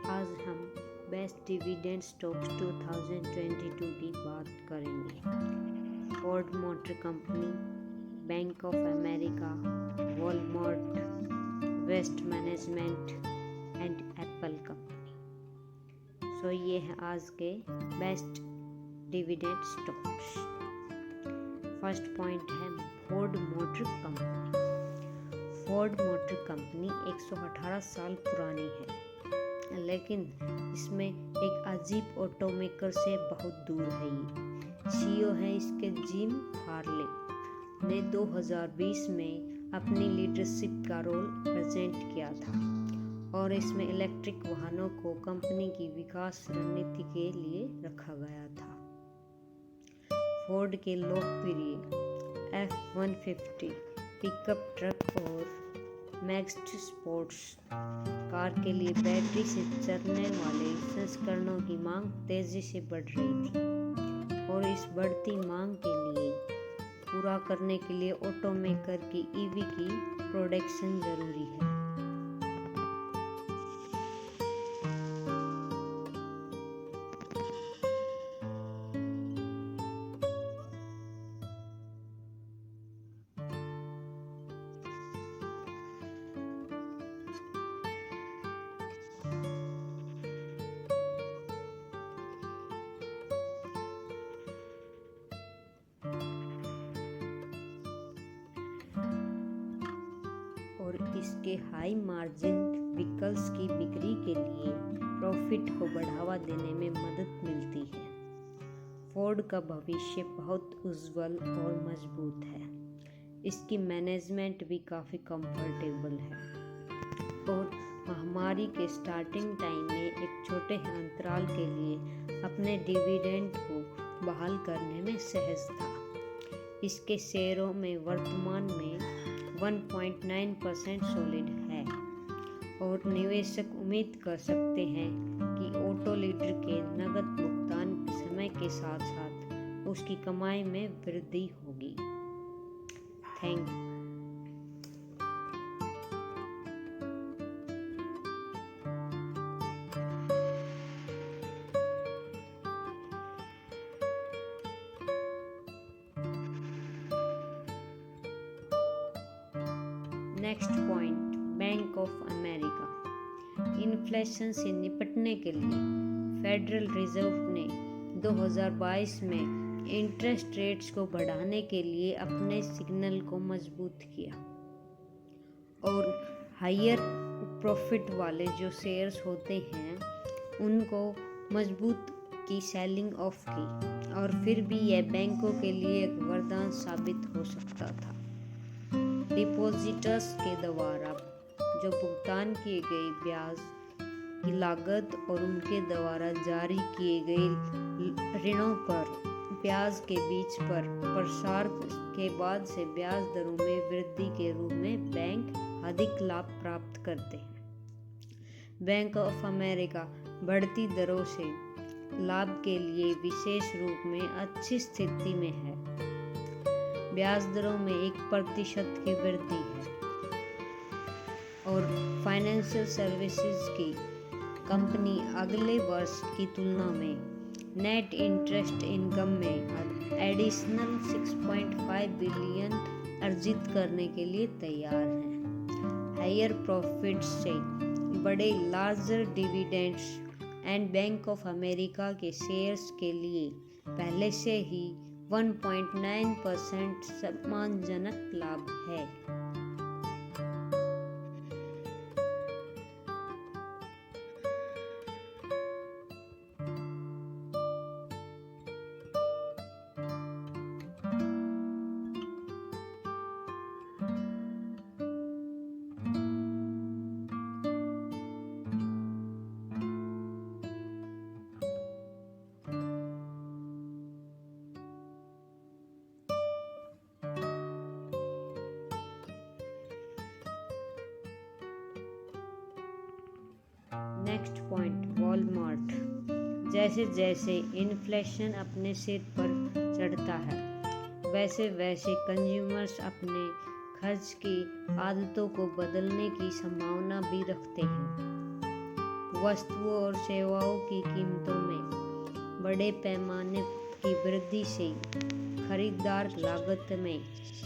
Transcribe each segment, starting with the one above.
आज हम best dividend stocks 2022 की बात करेंगे। Ford Motor company, Bank of America, Walmart, waste management and Apple company. So ये है आज के best dividend stocks. First point है Ford Motor company. Ford Motor company 118 साल पुरानी है, लेकिन इसमें एक अजीब ऑटोमेकर से बहुत दूर है। ये सीईओ है इसके जिम फार्ले ने 2020 में अपनी लीडरशिप का रोल प्रेजेंट किया था और इसमें इलेक्ट्रिक वाहनों को कंपनी की विकास रणनीति के लिए रखा गया था। फोर्ड के लोकप्रिय F-150 पिकअप ट्रक और मैक्स स्पोर्ट्स कार के लिए बैटरी से चलने वाले संस्करणों की मांग तेजी से बढ़ रही थी और इस बढ़ती मांग के लिए पूरा करने के लिए ऑटोमेकर की ईवी की प्रोडक्शन जरूरी है। और इसके हाई मार्जिन व्हीकल्स की बिक्री के लिए प्रॉफिट को बढ़ावा देने में मदद मिलती है। फोर्ड का भविष्य बहुत उज्जवल और मजबूत है। इसकी मैनेजमेंट भी काफ़ी कंफर्टेबल है और महामारी के स्टार्टिंग टाइम में एक छोटे अंतराल के लिए अपने डिविडेंड को बहाल करने में सहज था। इसके शेयरों में वर्तमान में 1.9% सॉलिड है और निवेशक उम्मीद कर सकते हैं कि ऑटो लीडर के नकद भुगतान समय के साथ साथ उसकी कमाई में वृद्धि होगी। Thank you. Next point, bank of America. Inflation से निपटने के लिए फेडरल रिजर्व ने 2022 में इंटरेस्ट रेट्स को बढ़ाने के लिए अपने सिग्नल को मजबूत किया और हायर प्रॉफिट वाले जो शेयर्स होते हैं उनको मजबूत की सेलिंग ऑफ की और फिर भी यह बैंकों के लिए एक वरदान साबित हो सकता था। डिपॉजिटर्स के द्वारा जो भुगतान किए गए ब्याज की लागत और उनके द्वारा जारी किए गए ऋणों पर ब्याज के बीच पर प्रसार के बाद से ब्याज दरों में वृद्धि के रूप में बैंक अधिक लाभ प्राप्त करते हैं। बैंक ऑफ अमेरिका बढ़ती दरों से लाभ के लिए विशेष रूप में अच्छी स्थिति में है। ब्याज दरों में 1% की वृद्धि है और फाइनेंशियल सर्विसेज की कंपनी अगले वर्ष की तुलना में नेट इंटरेस्ट इनकम में एडिशनल 6.5 बिलियन अर्जित करने के लिए तैयार है। हायर प्रॉफिट्स से बड़े larger dividends and bank of America के शेयर्स के लिए पहले से ही 1.9% सम्मानजनक लाभ है। Next point, Walmart. जैसे जैसे इन्फ्लेशन अपने सिर पर चढ़ता है, वैसे वैसे कंज्यूमर्स अपने खर्च की आदतों को बदलने की संभावना भी रखते हैं। वस्तुओं और सेवाओं की कीमतों में बड़े पैमाने की वृद्धि से खरीदार लागत में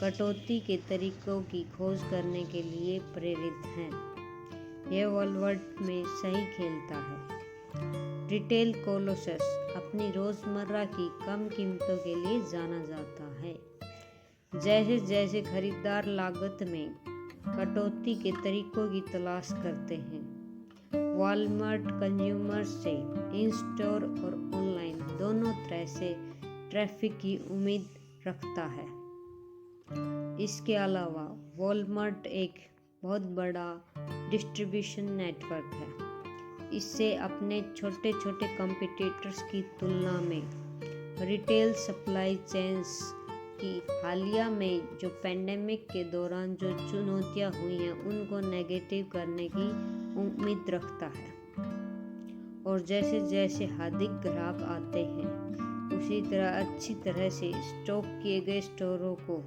कटौती के तरीकों की खोज करने के लिए प्रेरित हैं। यह वॉलमार्ट में सही खेलता है। रिटेल कोलोसस अपनी रोजमर्रा की कम कीमतों के लिए जाना जाता है। जैसे जैसे खरीदार लागत में कटौती के तरीकों की तलाश करते हैं, वॉलमार्ट कंज्यूमर्स से इन स्टोर और ऑनलाइन दोनों तरह से ट्रैफिक की उम्मीद रखता है। इसके अलावा वॉलमार्ट एक बहुत बड़ा डिस्ट्रीब्यूशन नेटवर्क है। इससे अपने छोटे छोटे कॉम्पिटिटर्स की तुलना में रिटेल सप्लाई चेन्स की हालिया में जो पैंडेमिक के दौरान जो चुनौतियां हुई हैं उनको नेगेटिव करने की उम्मीद रखता है। और जैसे जैसे अधिक ग्राहक आते हैं उसी तरह अच्छी तरह से स्टॉक किए गए स्टोरों को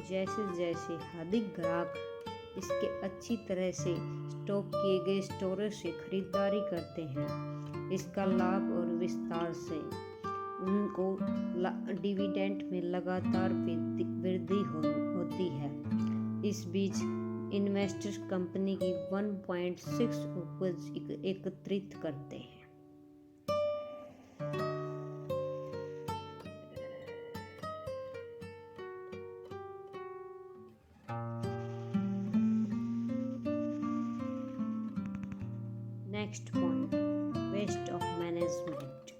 जैसे जैसे अधिक ग्राहक इसके अच्छी तरह से स्टॉक किए गए स्टोरों से खरीदारी करते हैं, इसका लाभ और विस्तार से उनको डिविडेंड में लगातार वृद्धि होती है। इस बीच इन्वेस्टर्स कंपनी की 1.6 उपज एकत्रित करते हैं। Next point, waste of management.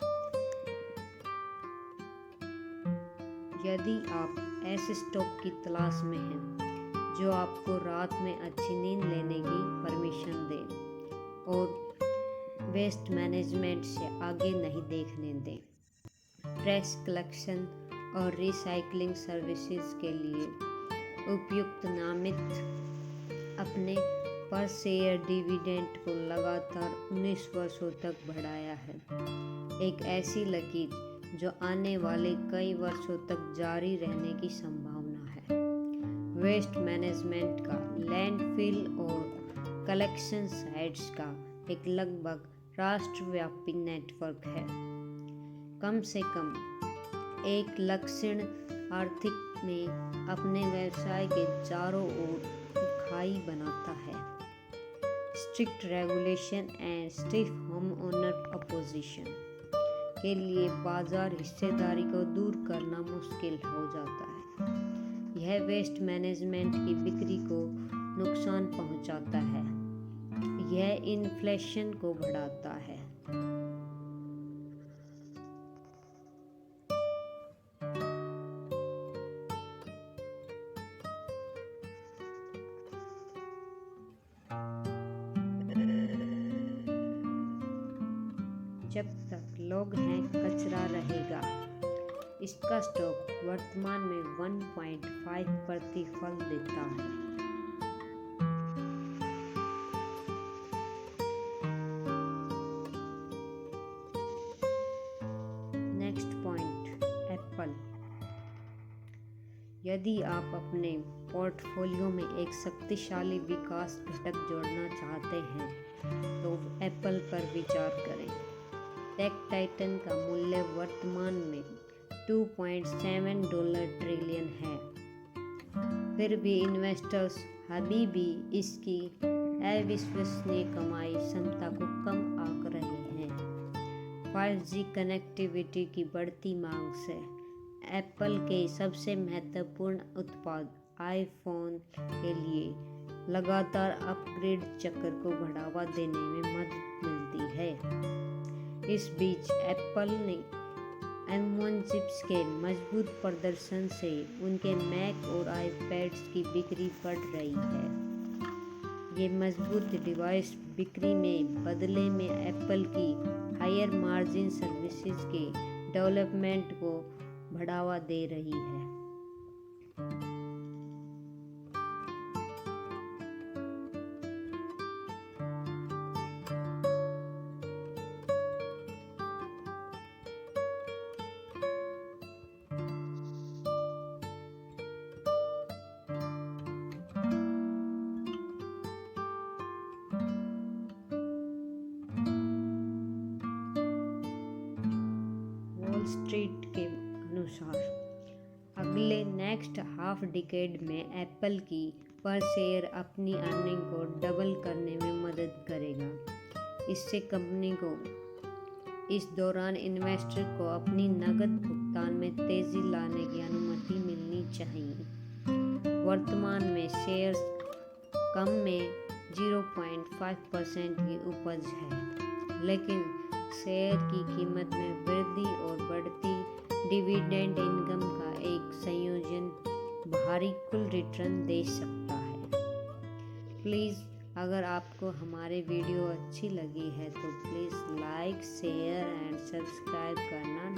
यदि आप ऐसे स्टॉक की तलाश में हैं जो आपको रात में अच्छी नींद लेने की परमिशन दे और वेस्ट मैनेजमेंट से आगे नहीं देखने दें, ट्रैश कलेक्शन और रिसाइकलिंग सर्विसेज के लिए उपयुक्त नामित अपने पर शेयर डिविडेंड को लगातार 19 वर्षों तक बढ़ाया है। एक ऐसी लकीर जो आने वाले कई वर्षों तक जारी रहने की संभावना है। वेस्ट मैनेजमेंट का लैंडफिल और कलेक्शन साइट्स का एक लगभग राष्ट्रव्यापी नेटवर्क है। कम से कम एक लक्षण आर्थिक में अपने व्यवसाय के चारों ओर खाई बनाता है। Strict regulation and stiff home owner opposition के लिए बाजार हिस्सेदारी को दूर करना मुश्किल हो जाता है। यह वेस्ट मैनेजमेंट की बिक्री को नुकसान पहुंचाता है। यह इन्फ्लेशन को बढ़ाता है। जब तक लोग हैं कचरा रहेगा। इसका स्टॉक वर्तमान में 1.5 प्रतिफल देता है। Next point, Apple. यदि आप अपने पोर्टफोलियो में एक शक्तिशाली विकास घटक जोड़ना चाहते हैं तो एप्पल पर विचार करें। टेक टाइटन का मूल्य वर्तमान में $2.7 ट्रिलियन है। फिर भी इन्वेस्टर्स अभी भी इसकी अविश्वसनीय कमाई क्षमता को कम आंक रहे हैं। 5G कनेक्टिविटी की बढ़ती मांग से एप्पल के सबसे महत्वपूर्ण उत्पाद आईफोन के लिए लगातार अपग्रेड चक्र को बढ़ावा देने में मदद मिलती है। इस बीच एप्पल ने M1 चिप्स के मजबूत प्रदर्शन से उनके मैक और आईपैड्स की बिक्री बढ़ रही है। ये मजबूत डिवाइस बिक्री में बदले में एप्पल की हायर मार्जिन सर्विसेज के डेवलपमेंट को बढ़ावा दे रही है। स्ट्रीट के अनुसार अगले नेक्स्ट हाफ डिकेड में एप्पल की पर शेयर अपनी अर्निंग को डबल करने में मदद करेगा। इससे कंपनी को इस दौरान इन्वेस्टर को अपनी नकद भुगतान में तेजी लाने की अनुमति मिलनी चाहिए। वर्तमान में शेयर्स कम में 0.5% की उपज है, लेकिन शेयर की कीमत में वृद्धि और बढ़ती डिविडेंड इनकम का एक संयोजन भारी कुल रिटर्न दे सकता है। प्लीज़ अगर आपको हमारे वीडियो अच्छी लगी है तो please like, share and subscribe करना